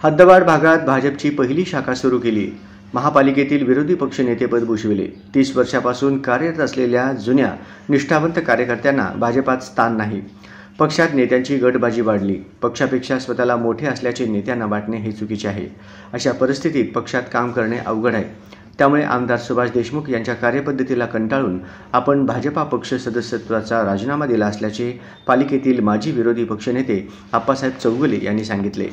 हद्दवाड भागात भाजपची पहिली शाखा सुरू केली। महापालिकेतील विरोधी पक्षनेतेपद भूषविले। 30 वर्षापासून कार्यरत असलेल्या जुन्या निष्ठावंत कार्यकर्त्यांना भाजपात स्थान नाही। पक्षात नेत्यांची गटबाजी वाढली। पक्षापेक्षा स्वतःला मोठे असल्याचे नेत्यांना वाटणे हे चुकीचे आहे। अशा परिस्थितीत पक्षात काम करणे अवघड आहे। त्यामुळे आमदार सुभाष देशमुख यांच्या कार्यपद्धतीला कंटाळून आपण भाजपा पक्ष सदस्यत्वाचा राजीनामा दिला असल्याचे पालिकेतील माजी विरोधी पक्षनेते आप्पासाहेब चौगुले यांनी सांगितले।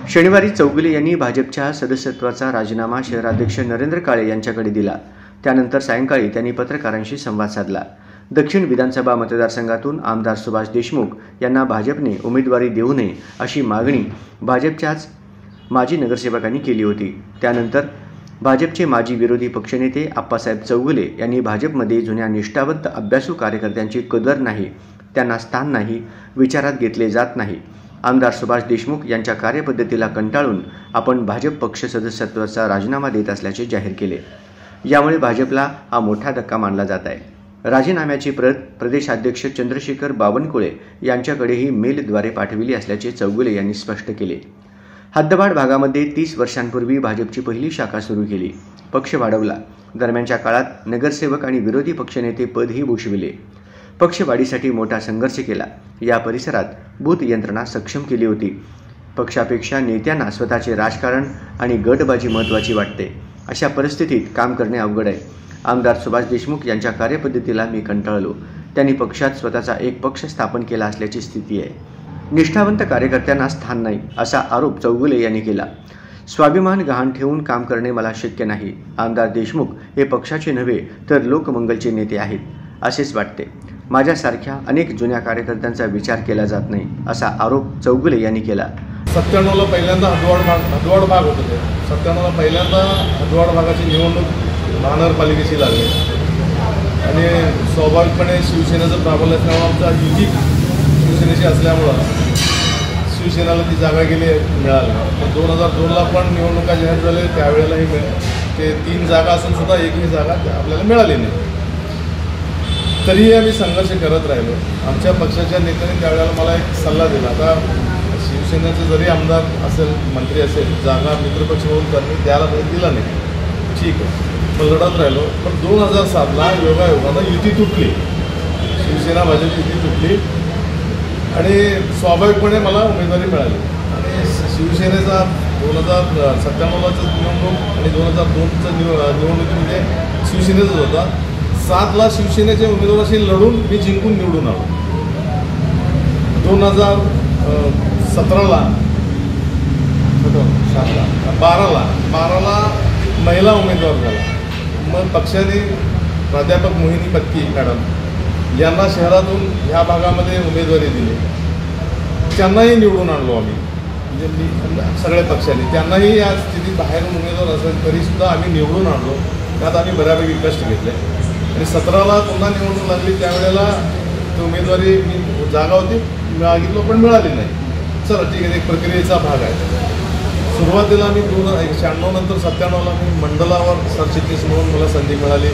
शनिवारी चौगुले यांनी भाजपच्या सदस्यत्वाचा राजीनामा शहराध्यक्ष नरेंद्र काळे यांच्याकडे दिला। त्यानंतर सायंकाळी त्यांनी पत्रकारांशी संवाद साधला। दक्षिण विधानसभा मतदारसंघातून आमदार सुभाष देशमुख यांना भाजपने उमेदवारी देऊ नये अशी मागणी भाजपच्याच माजी नगरसेवकांनी केली होती। त्यानंतर भाजपचे माजी विरोधी पक्षनेते आप्पासाहेब चौगुले यांनी भाजपमध्ये जुन्या निष्ठावंत अभ्यासू कार्यकर्त्यांची कदर नाही, त्यांना स्थान नाही, विचारात घेतले जात नाही। आमदार सुभाष देशमुख यांच्या कार्यपद्धतीला कंटाळून आपण भाजप पक्ष सदस्यत्वाचा राजीनामा देत असल्याचे जाहीर केले। यामुळे भाजपला हा मोठा धक्का मानला जात आहे। राजीनाम्याची प्रत प्रदेशाध्यक्ष चंद्रशेखर बावनकुळे यांच्याकडेही मेलद्वारे पाठविली असल्याचे चौगुले यांनी स्पष्ट केले। हद्दवाड भागामध्ये 30 वर्षांपूर्वी भाजपची पहिली शाखा सुरू केली। पक्ष वाढवला। दरम्यानच्या काळात नगरसेवक आणि विरोधी पक्षनेते पदही भूषविले। पक्षवाढीसाठी मोठा संघर्ष केला। या परिसरात बूथ यंत्रणा सक्षम केली होती। पक्षापेक्षा नेत्यांना स्वतःचे राजकारण आणि गटबाजी महत्त्वाची वाटते। अशा परिस्थितीत काम करणे अवघड आहे। आमदार सुभाष देशमुख यांच्या कार्यपद्धतीला मी कंटाळलो। त्यांनी पक्षात स्वतःचा एक पक्ष स्थापन केला असल्याची स्थिती आहे। निष्ठावंत कार्यकर्त्यांना स्थान नाही असा आरोप चौगुले यांनी केला। स्वाभिमान गहाण ठेवून काम करणे मला शक्य नाही। आमदार देशमुख हे पक्षाचे नव्हे तर लोकमंगलचे नेते आहेत असेच वाटते। माझ्यासारख्या अनेक जुन्या कार्यकर्त्यांचा विचार केला जात नाही असा आरोप चौगुले यांनी केला। 97ला पहिल्यांदा हद्दवाड भाग होते। 97ला पहिल्यांदा हद्दवाड भागाची निवडणूक महानगरपालिकेची लागली आणि स्वाभाविकपणे शिवसेनेचं प्राबल्य असल्यामुळे आमचा युती शिवसेनेची असल्यामुळं शिवसेनेला ती जागा मिळाली। 2002ला पण निवडणुका जाहीर झाल्या, त्यावेळेलाही ते 3 जागा असून सुद्धा एकही जागा आपल्याला मिळाली नाही। तरीही आम्ही संघर्ष करत राहिलो। आमच्या पक्षाच्या नेत्यांनी त्यावेळेला मला एक सल्ला दिला, आता शिवसेनेचं जरी आमदार असेल, मंत्री असेल, जागा मित्रपक्ष म्हणून त्यांनी द्यायला दिला नाही, ठीक आहे, मग लढत राहिलो। पण 2007ला योगायोगानं युती तुटली, शिवसेना भाजप युती तुटली आणि स्वाभाविकपणे मला उमेदवारी मिळाली आणि शिवसेनेचा 2097चं निवडणूक आणि 2002चं निवडणुकीमध्ये शिवसेनेचाच होता। 7ला शिवसेनेच्या उमेदवाराशी लढून मी जिंकून निवडून आलो। 2017ला 12ला महिला उमेदवार झाला। मग पक्षाने प्राध्यापक मोहिनी पत्की मॅडम यांना शहरातून ह्या भागामध्ये उमेदवारी दिली। त्यांनाही निवडून आणलो आम्ही, म्हणजे सगळ्या पक्षाने त्यांनाही या स्थितीत बाहेरून उमेदवार असेल तरीसुद्धा आम्ही निवडून आणलो। त्यात आम्ही बऱ्यापैकी कष्ट घेतले आणि 17ला पुन्हा निवडणूक लागली, त्यावेळेला उमेदवारी मी जागा होती मागितलो पण मिळाली नाही। चला ठीक आहे, एक प्रक्रियेचा भाग आहे। सुरुवातीला मी 1996 नंतर 97ला मी मंडलावर सरचिटणीस म्हणून मला संधी मिळाली।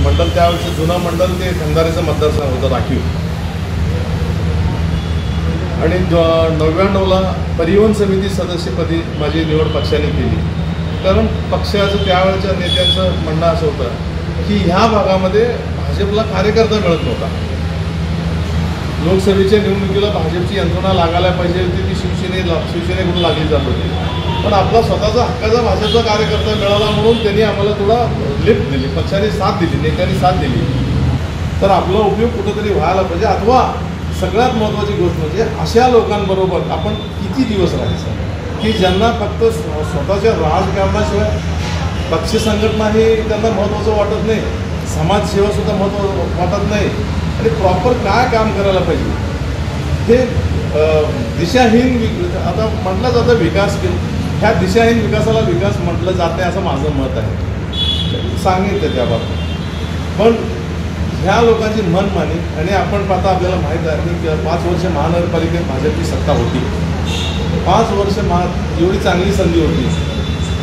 मंडल त्यावेळेचं जुनं मंडल ते खंदारेचं मतदारसंघ होतं राखीव आणि 99ला परिवहन समिती सदस्यपदी माझी निवड पक्षाने केली। कारण पक्षाचं त्यावेळेच्या नेत्यांचं म्हणणं असं होतं की ह्या भागामध्ये भाजपला कार्यकर्ता मिळत नव्हता। लोकसभेच्या निवडणुकीला भाजपची यंत्रणा लागायला पाहिजे होती, ती शिवसेनेकडून लागली जात होती, पण आपला स्वतःचा हक्काचा भाजपचा कार्यकर्ता मिळाला म्हणून त्यांनी आम्हाला थोडा लिफ्ट दिली, पक्षाने साथ दिली, नेत्यांनी साथ दिली। तर आपला उपयोग कुठंतरी व्हायला पाहिजे, अथवा सगळ्यात महत्त्वाची गोष्ट म्हणजे अशा लोकांबरोबर आपण किती दिवस राहायचं की ज्यांना फक्त स्वतःच्या राजकारणाशिवाय पक्ष संघटना हे त्यांना महत्त्वाचं वाटत नाही, समाजसेवासुद्धा महत्त्वाचं वाटत नाही आणि प्रॉपर काय काम करायला पाहिजे हे दिशाहीन, आता म्हटलं जातं विकास, ह्या दिशाहीन विकासाला विकास म्हटलं जात नाही असं माझं मत आहे, सांगितलं त्याबाबत। पण ह्या लोकांची मनमानी आणि आपण पाहता आपल्याला माहीत आहे की 5 वर्ष महानगरपालिकेत भाजपची सत्ता होती। 5 वर्ष एवढी चांगली संधी होती,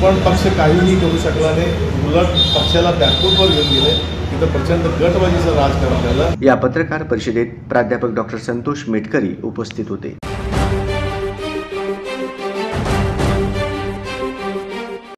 पण पक्ष काहीही करू शकला नाही, उलट पक्षाला बॅकफूटवर घेऊन गेले। तिथं प्रचंड गटबाजीचं राजकारण झालं। या पत्रकार परिषदेत प्राध्यापक डॉक्टर संतोष मेटकरी उपस्थित होते।